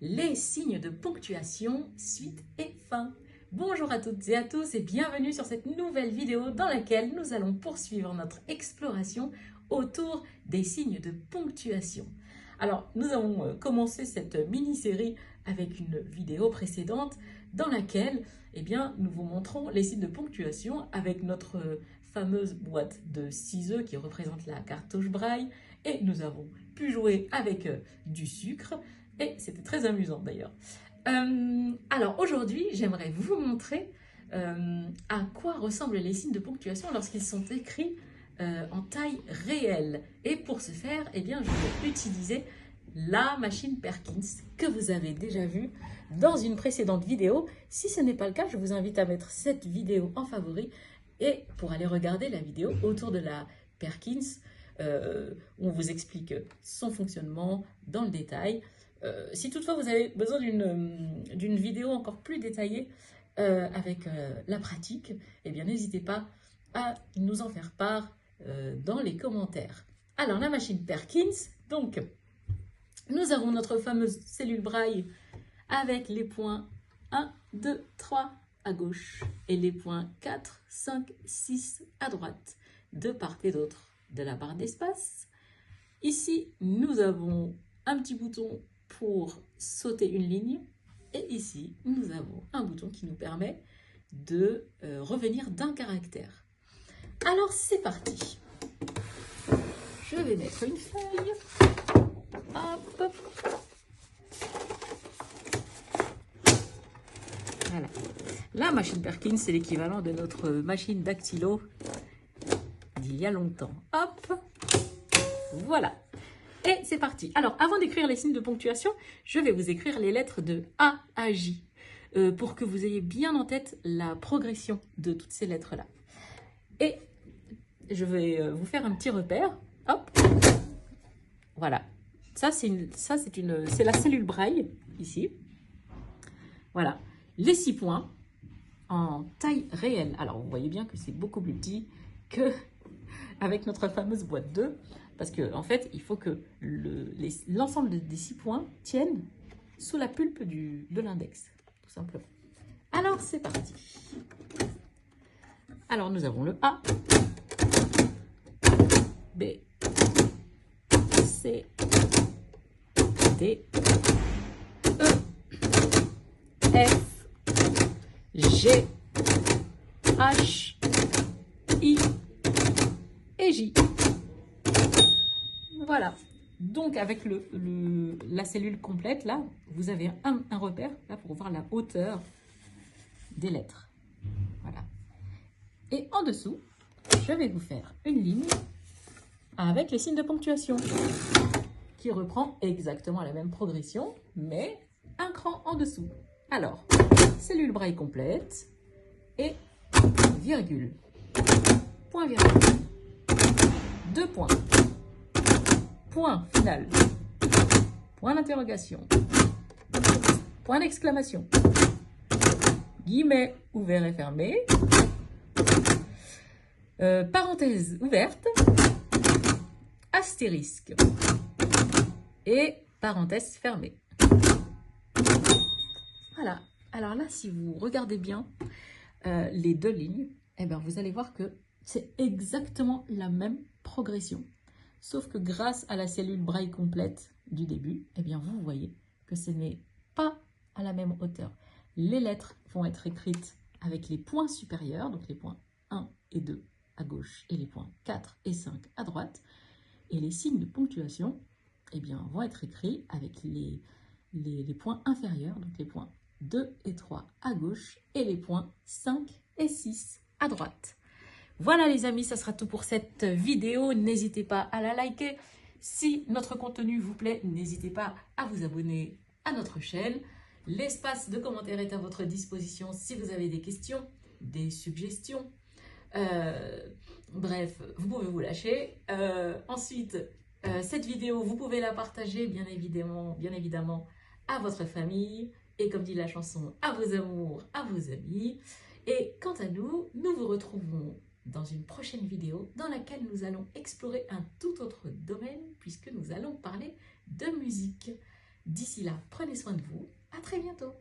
les signes de ponctuation, suite et fin. Bonjour à toutes et à tous et bienvenue sur cette nouvelle vidéo dans laquelle nous allons poursuivre notre exploration autour des signes de ponctuation. Alors, nous avons commencé cette mini-série avec une vidéo précédente dans laquelle nous vous montrons les signes de ponctuation avec notre fameuse boîte de ciseaux qui représente la cartouche braille et nous avons pu jouer avec du sucre et c'était très amusant d'ailleurs. Alors aujourd'hui, j'aimerais vous montrer à quoi ressemblent les signes de ponctuation lorsqu'ils sont écrits en taille réelle. Et pour ce faire, je vais utiliser la machine Perkins que vous avez déjà vue dans une précédente vidéo. Si ce n'est pas le cas, je vous invite à mettre cette vidéo en favori et pour aller regarder la vidéo autour de la Perkins où on vous explique son fonctionnement dans le détail. Si toutefois vous avez besoin d'une vidéo encore plus détaillée avec la pratique, n'hésitez pas à nous en faire part dans les commentaires. Alors la machine Perkins, donc nous avons notre fameuse cellule braille avec les points 1, 2, 3 à gauche et les points 4, 5, 6 à droite, de part et d'autre de la barre d'espace. Ici, nous avons un petit bouton pour sauter une ligne et ici, nous avons un bouton qui nous permet de revenir d'un caractère. Alors, c'est parti. Je vais mettre une feuille. Hop. Voilà. La machine Perkins, c'est l'équivalent de notre machine dactylo d'il y a longtemps. Hop. Voilà. Et c'est parti. Alors, avant d'écrire les signes de ponctuation, je vais vous écrire les lettres de A à J pour que vous ayez bien en tête la progression de toutes ces lettres-là. Et je vais vous faire un petit repère. Hop. Voilà. Ça, c'est la cellule braille, ici. Voilà. Les 6 points en taille réelle. Alors, vous voyez bien que c'est beaucoup plus petit qu'avec notre fameuse boîte 2. Parce qu'en fait, il faut que l'ensemble des 6 points tiennent sous la pulpe de l'index, tout simplement. Alors, c'est parti. Alors, nous avons le A, B, C, D, E, F, G, H, I et J. Voilà, donc avec la cellule complète, là, vous avez un repère là, pour voir la hauteur des lettres. Voilà. Et en dessous, je vais vous faire une ligne avec les signes de ponctuation qui reprend exactement la même progression, mais un cran en dessous. Alors, cellule braille complète et virgule, point virgule, 2 points. Point final, point d'interrogation, point d'exclamation, guillemets ouverts et fermés, parenthèse ouverte, astérisque et parenthèse fermée. Voilà. Alors là, si vous regardez bien les 2 lignes, vous allez voir que c'est exactement la même progression. Sauf que grâce à la cellule braille complète du début, vous voyez que ce n'est pas à la même hauteur. Les lettres vont être écrites avec les points supérieurs, donc les points 1 et 2 à gauche et les points 4 et 5 à droite. Et les signes de ponctuation vont être écrits avec les points inférieurs, donc les points 2 et 3 à gauche et les points 5 et 6 à droite. Voilà les amis, ça sera tout pour cette vidéo. N'hésitez pas à la liker. Si notre contenu vous plaît, n'hésitez pas à vous abonner à notre chaîne. L'espace de commentaires est à votre disposition si vous avez des questions, des suggestions. Bref, vous pouvez vous lâcher. Ensuite, cette vidéo, vous pouvez la partager bien évidemment à votre famille. Et comme dit la chanson, à vos amours, à vos amis. Et quant à nous, nous vous retrouvons dans une prochaine vidéo dans laquelle nous allons explorer un tout autre domaine puisque nous allons parler de musique. D'ici là, prenez soin de vous. À très bientôt.